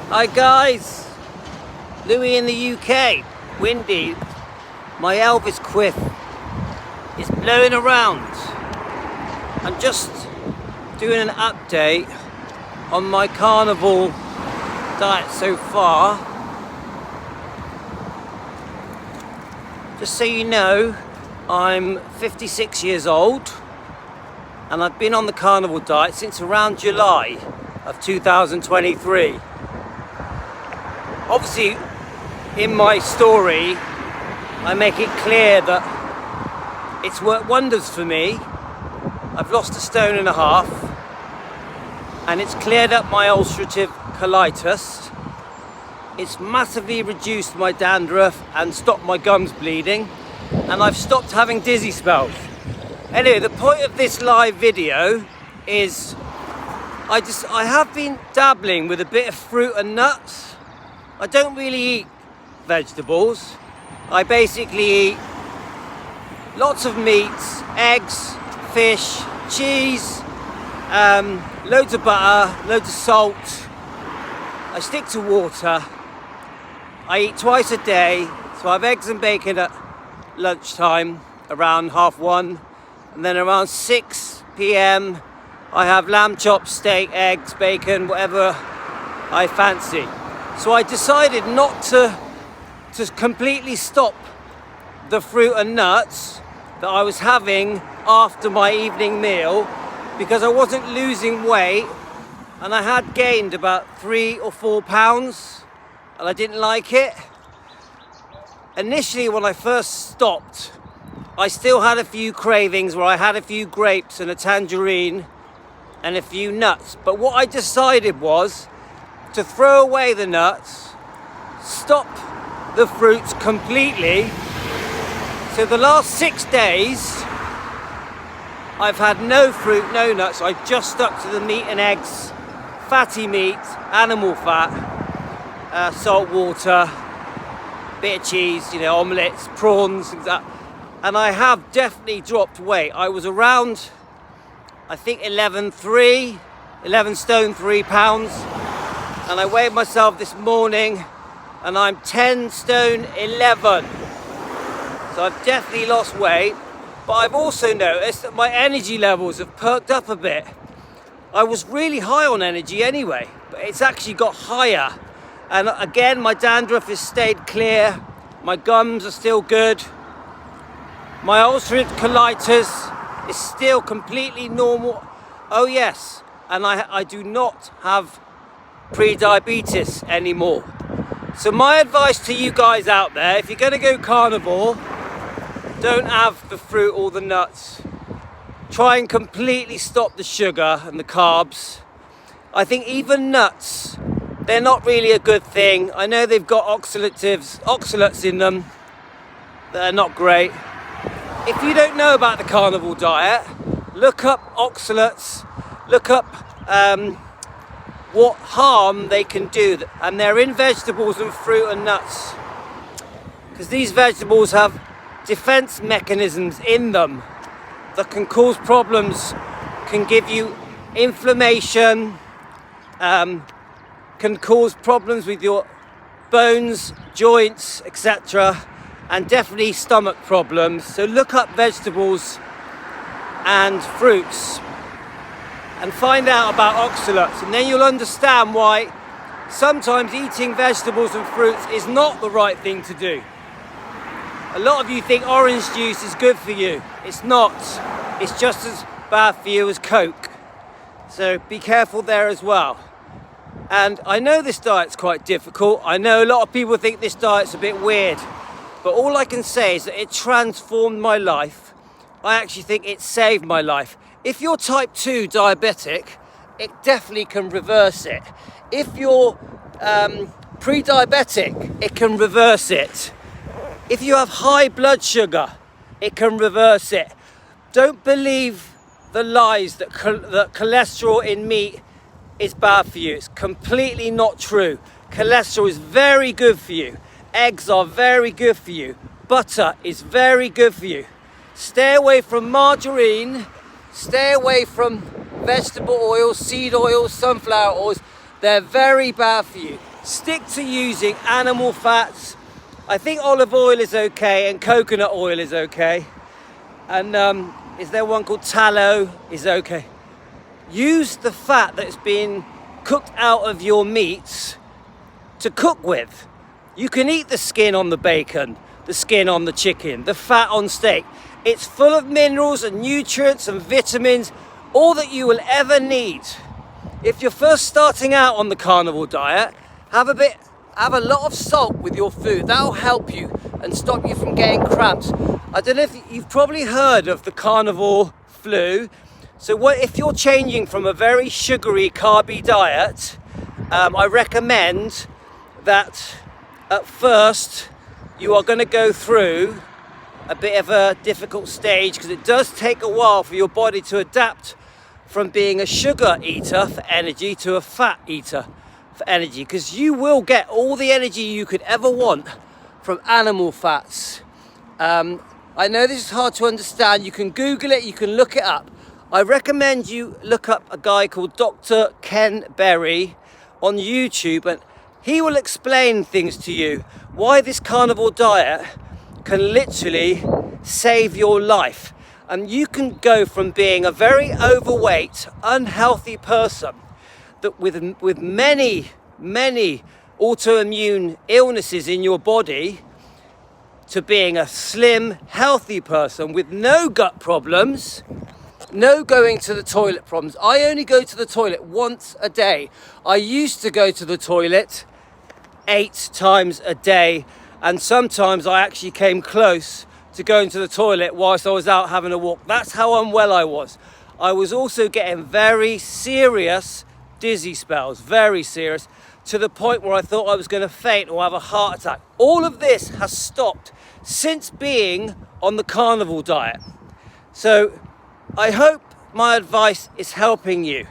Hi guys, Louis in the UK, windy. My Elvis quiff is blowing around. I'm just doing an update on my carnivore diet so far. Just so you know, I'm 56 years old and I've been on the carnivore diet since around July of 2023. Obviously, in my story, I make it clear that it's worked wonders for me. I've lost 1.5 stone and it's cleared up my ulcerative colitis. It's massively reduced my dandruff and stopped my gums bleeding, and I've stopped having dizzy spells. Anyway, the point of this live video is I have been dabbling with a bit of fruit and nuts. I don't really eat vegetables. I basically eat lots of meats, eggs, fish, cheese, loads of butter, loads of salt. I stick to water. I eat twice a day, so I have eggs and bacon at lunchtime around 1:30, and then around 6 p.m. I have lamb chops, steak, eggs, bacon, whatever I fancy. So I decided not to completely stop the fruit and nuts that I was having after my evening meal, because I wasn't losing weight and I had gained about 3 or 4 pounds and I didn't like it. Initially, when I first stopped, I still had a few cravings where I had a few grapes and a tangerine and a few nuts. But what I decided was to throw away the nuts, stop the fruits completely. So the last 6 days, I've had no fruit, no nuts. I just stuck to the meat and eggs, fatty meat, animal fat, salt water, bit of cheese, omelettes, prawns, things like that. And I have definitely dropped weight. I was around, I think 11 stone 3 pounds. And I weighed myself this morning and I'm 10 stone 11. So I've definitely lost weight. But I've also noticed that my energy levels have perked up a bit. I was really high on energy anyway, but it's actually got higher. And again, my dandruff has stayed clear. My gums are still good. My ulcerative colitis is still completely normal. Oh yes, and I do not have pre-diabetes anymore. So my advice to you guys out there, if you're going to go carnivore, don't have the fruit or the nuts. Try and completely stop the sugar and the carbs. I think even nuts, they're not really a good thing. I know they've got oxalates in them that are not great. If you don't know about the carnivore diet, look up oxalates, look up what harm they can do, and they're in vegetables and fruit and nuts, because these vegetables have defense mechanisms in them that can cause problems, can give you inflammation, can cause problems with your bones, joints, etc., and definitely stomach problems. So look up vegetables and fruits and find out about oxalates, and then you'll understand why sometimes eating vegetables and fruits is not the right thing to do. A lot of you think orange juice is good for you. It's not. It's just as bad for you as Coke. So be careful there as well. And I know this diet's quite difficult. I know a lot of people think this diet's a bit weird. But all I can say is that it transformed my life. I actually think it saved my life. If you're type 2 diabetic, it definitely can reverse it. If you're pre-diabetic, it can reverse it. If you have high blood sugar, it can reverse it. Don't believe the lies that cholesterol in meat is bad for you. It's completely not true. Cholesterol is very good for you. Eggs are very good for you. Butter is very good for you. Stay away from margarine. Stay away from vegetable oils, seed oils, sunflower oils. They're very bad for you. stick to using animal fats. I think olive oil is okay and coconut oil is okay. And is there one called tallow? Is okay. Use the fat that's been cooked out of your meats to cook with. You can eat the skin on the bacon, the skin on the chicken, the fat on steak. It's full of minerals and nutrients and vitamins, all that you will ever need. If you're first starting out on the carnivore diet, have a lot of salt with your food. That'll help you and stop you from getting cramps. I don't know if you've probably heard of the carnivore flu. So if you're changing from a very sugary, carby diet, I recommend that at first you are going to go through a bit of a difficult stage, because it does take a while for your body to adapt from being a sugar eater for energy to a fat eater for energy, because you will get all the energy you could ever want from animal fats. I know this is hard to understand. You can Google it, you can look it up. I recommend you look up a guy called Dr. Ken Berry on YouTube, and he will explain things to you, why this carnivore diet can literally save your life. And you can go from being a very overweight, unhealthy person that with many autoimmune illnesses in your body, to being a slim, healthy person with no gut problems, no going to the toilet problems. I only go to the toilet once a day. I used to go to the toilet 8 times a day, and sometimes I actually came close to going to the toilet whilst I was out having a walk. That's how unwell I was. I was also getting very serious dizzy spells, very serious, to the point where I thought I was going to faint or have a heart attack. All of this has stopped since being on the carnivore diet. So I hope my advice is helping you.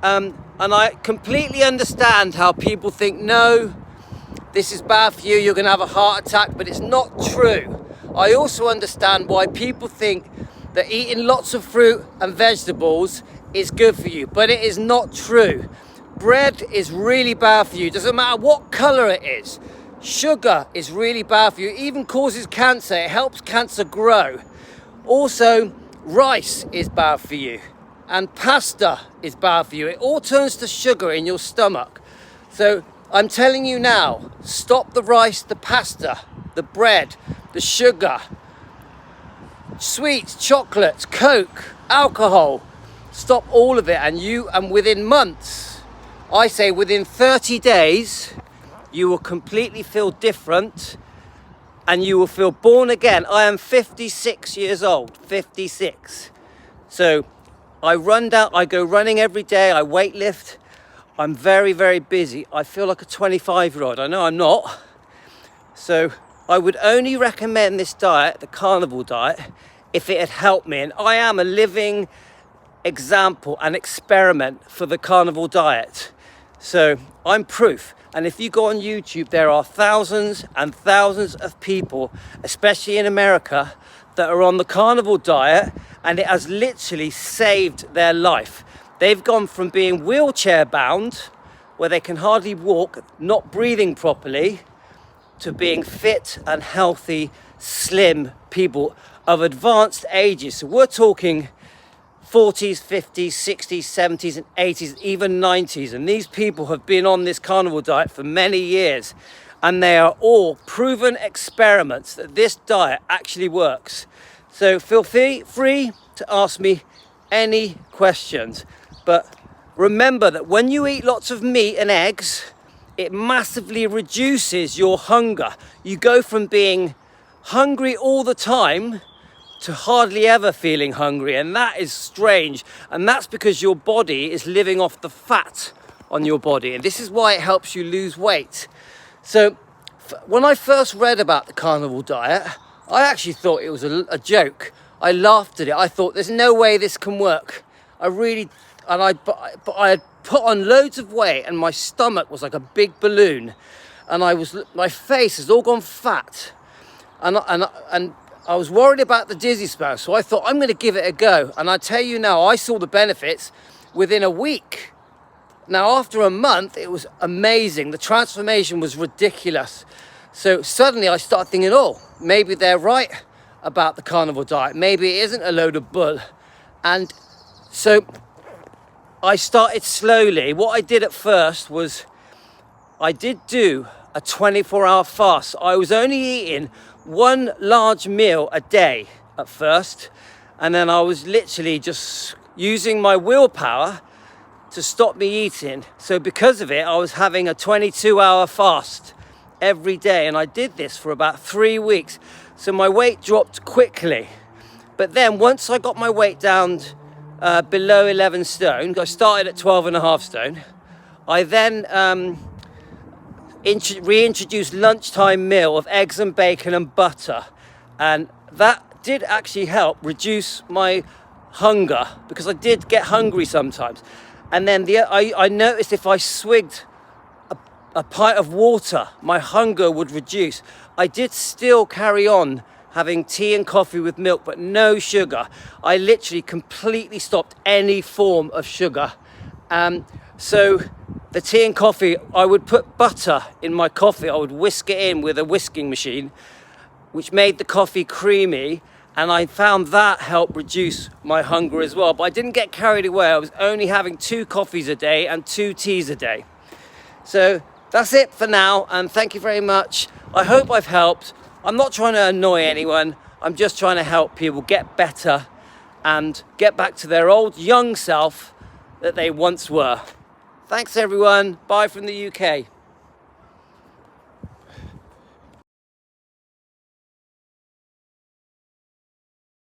And I completely understand how people think, no, this is bad for you, you're going to have a heart attack, but it's not true. I also understand why people think that eating lots of fruit and vegetables is good for you, but it is not true. Bread is really bad for you, doesn't matter what color it is. Sugar is really bad for you, it even causes cancer, it helps cancer grow. Also, rice is bad for you, and pasta is bad for you. It all turns to sugar in your stomach. So I'm telling you now, stop the rice, the pasta, the bread, the sugar, sweets, chocolates, Coke, alcohol. Stop all of it, and within months, I say within 30 days, you will completely feel different and you will feel born again. I am 56 years old, 56. So I go running every day, I weight lift. I'm very, very busy. I feel like a 25-year-old. I know I'm not. So I would only recommend this diet, the carnivore diet, if it had helped me. And I am a living example and experiment for the carnivore diet. So I'm proof. And if you go on YouTube, there are thousands and thousands of people, especially in America, that are on the carnivore diet, and it has literally saved their life. They've gone from being wheelchair bound, where they can hardly walk, not breathing properly, to being fit and healthy, slim people of advanced ages. So we're talking 40s, 50s, 60s, 70s and 80s, even 90s. And these people have been on this carnivore diet for many years. And they are all proven experiments that this diet actually works. So feel free to ask me any questions. But remember that when you eat lots of meat and eggs, it massively reduces your hunger. You go from being hungry all the time to hardly ever feeling hungry, and that is strange, and that's because your body is living off the fat on your body, and this is why it helps you lose weight. So when I first read about the carnivore diet, I actually thought it was a joke. I laughed at it. I thought there's no way this can work. But I had put on loads of weight and my stomach was like a big balloon, and my face has all gone fat, and I was worried about the dizzy spell, so I thought I'm going to give it a go. And I tell you now, I saw the benefits within a week. Now, after a month, it was amazing. The transformation was ridiculous. So suddenly I started thinking, oh, maybe they're right about the carnivore diet. Maybe it isn't a load of bull. And so I started slowly. What I did at first was I did do a 24-hour fast. I was only eating one large meal a day at first. And then I was literally just using my willpower to stop me eating. So because of it, I was having a 22-hour fast every day. And I did this for about 3 weeks. So my weight dropped quickly. But then once I got my weight down below 11 stone, I started at 12.5 stone. I then reintroduced lunchtime meal of eggs and bacon and butter. And that did actually help reduce my hunger, because I did get hungry sometimes. And then I noticed if I swigged a pint of water, my hunger would reduce. I did still carry on having tea and coffee with milk, but no sugar. I literally completely stopped any form of sugar. So the tea and coffee, I would put butter in my coffee. I would whisk it in with a whisking machine, which made the coffee creamy. And I found that helped reduce my hunger as well. But I didn't get carried away. I was only having 2 coffees a day and 2 teas a day. So that's it for now. And thank you very much. I hope I've helped. I'm not trying to annoy anyone. I'm just trying to help people get better and get back to their old young self that they once were. Thanks everyone. Bye from the UK.